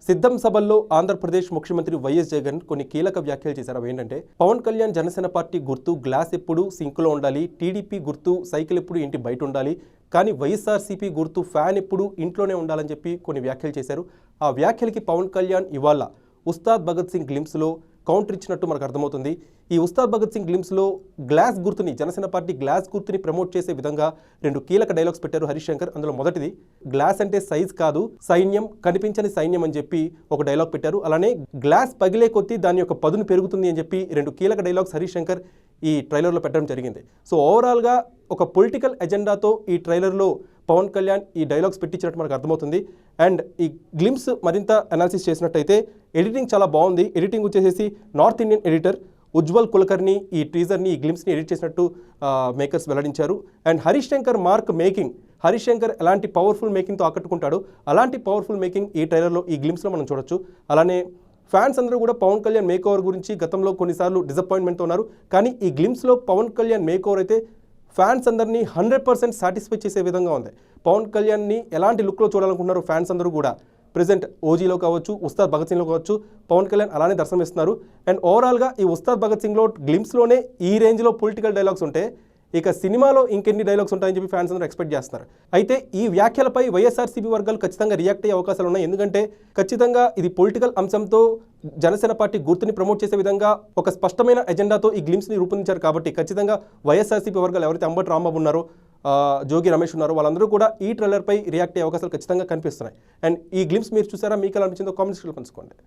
సిద్ధం సభల్లో ఆంధ్రప్రదేశ్ ముఖ్యమంత్రి వైఎస్ జగన్ కొన్ని కీలక వ్యాఖ్యలు చేశారు. అవి ఏంటంటే పవన్ కళ్యాణ్ జనసేన పార్టీ గుర్తు గ్లాస్ ఎప్పుడు సింక్లో ఉండాలి, టీడీపీ గుర్తు సైకిల్ ఎప్పుడు ఇంటి బయట ఉండాలి, కానీ వైఎస్ఆర్సీపీ గుర్తు ఫ్యాన్ ఎప్పుడు ఇంట్లోనే ఉండాలని చెప్పి కొన్ని వ్యాఖ్యలు చేశారు. ఆ వ్యాఖ్యలకి పవన్ కళ్యాణ్ ఇవాళ ఉస్తాద్ భగత్ సింగ్ గ్లిమ్స్లో కౌంటర్ ఇచ్చినట్టు మనకు అర్థమవుతుంది. ఈ ఉస్తాద్ భగత్ సింగ్ గ్లిమ్స్లో గ్లాస్ గుర్తుని, జనసేన పార్టీ గ్లాస్ గుర్తుని ప్రమోట్ చేసే విధంగా రెండు కీలక డైలాగ్స్ పెట్టారు హరీష్ శంకర్. అందులో మొదటిది, గ్లాస్ అంటే సైజ్ కాదు, సైన్యం, కనిపించని సైన్యం అని చెప్పి ఒక డైలాగ్ పెట్టారు. అలానే గ్లాస్ పగిలే కొద్దీ దాని యొక్క పదును పెరుగుతుంది అని చెప్పి రెండు కీలక డైలాగ్స్ హరీష్ శంకర్ ఈ ట్రైలర్లో పెట్టడం జరిగింది. సో ఓవరాల్గా ఒక పొలిటికల్ ఎజెండాతో ఈ ట్రైలర్లో పవన్ కళ్యాణ్ ఈ డైలాగ్స్ పెట్టించినట్టు మనకు అర్థమవుతుంది. అండ్ ఈ గ్లిమ్స్ మరింత అనాలిసిస్ చేసినట్టయితే ఎడిటింగ్ చాలా బాగుంది. ఎడిటింగ్ వచ్చేసి north Indian editor Ujjwal Kulkarni ఈ టీజర్ని, ఈ గ్లిమ్స్ని ఎడిట్ చేసినట్టు మేకర్స్ వెల్లడించారు. And Harish Shankar mark making, Harish Shankar ఎలాంటి పవర్ఫుల్ మేకింగ్తో ఆకట్టుకుంటాడో అలాంటి పవర్ఫుల్ మేకింగ్ ఈ ట్రైలర్లో, ఈ గ్లిమ్స్లో మనం చూడొచ్చు. అలానే ఫ్యాన్స్ అందరూ కూడా పవన్ కళ్యాణ్ మేక్ ఓవర్ గురించి గతంలో కొన్నిసార్లు డిసప్పాయింట్మెంట్తో ఉన్నారు. కానీ ఈ గ్లిమ్స్లో పవన్ కళ్యాణ్ మేక్ ఓవర్ అయితే ఫ్యాన్స్ అందరినీ 100% సాటిస్ఫై చేసే విధంగా ఉంది. పవన్ కళ్యాణ్ని ఎలాంటి లుక్లో చూడాలనుకుంటున్నారు ఫ్యాన్స్ అందరూ కూడా, ప్రెజెంట్ ఓజీలో కావచ్చు, ఉస్తాద్ భగత్ సింగ్లో కావచ్చు, పవన్ కళ్యాణ్ అలానే దర్శనమిస్తున్నారు. అండ్ ఓవరాల్గా ఈ ఉస్తాద్ భగత్ సింగ్లో గ్లిమ్స్లోనే ఈ రేంజ్లో పొలిటికల్ డైలాగ్స్ ఉంటే ఇక సినిమాలో ఇంకెన్ని డైలాగ్స్ ఉంటాయని చెప్పి ఫ్యాన్స్ అందరూ ఎక్స్పెక్ట్ చేస్తున్నారు. అయితే ఈ వ్యాఖ్యలపై వైఎస్ఆర్సీపీ వర్గాలు ఖచ్చితంగా రియాక్ట్ అయ్యే అవకాశాలు ఉన్నాయి. ఎందుకంటే ఖచ్చితంగా ఇది పొలిటికల్ అంశంతో జనసేన పార్టీ గుర్తుని ప్రమోట్ చేసే విధంగా ఒక స్పష్టమైన ఎజెండాతో ఈ గ్లిమ్స్ని రూపొందించారు. కాబట్టి ఖచ్చితంగా వైఎస్ఆర్సీపీ వర్గాలు ఎవరైతే అంబటి రాంబాబు ఉన్నారో, జోగి రమేష్ ఉన్నారో, వాళ్ళందరూ కూడా ఈ ట్రైలర్పై రియాక్ట్ అయ్యే అవకాశాలు ఖచ్చితంగా కనిపిస్తున్నాయి. అండ్ ఈ గ్లిమ్స్ మీరు చూసారా? మీకు ఎలా అనిపించిందో కామెంట్స్లో పంచుకోండి.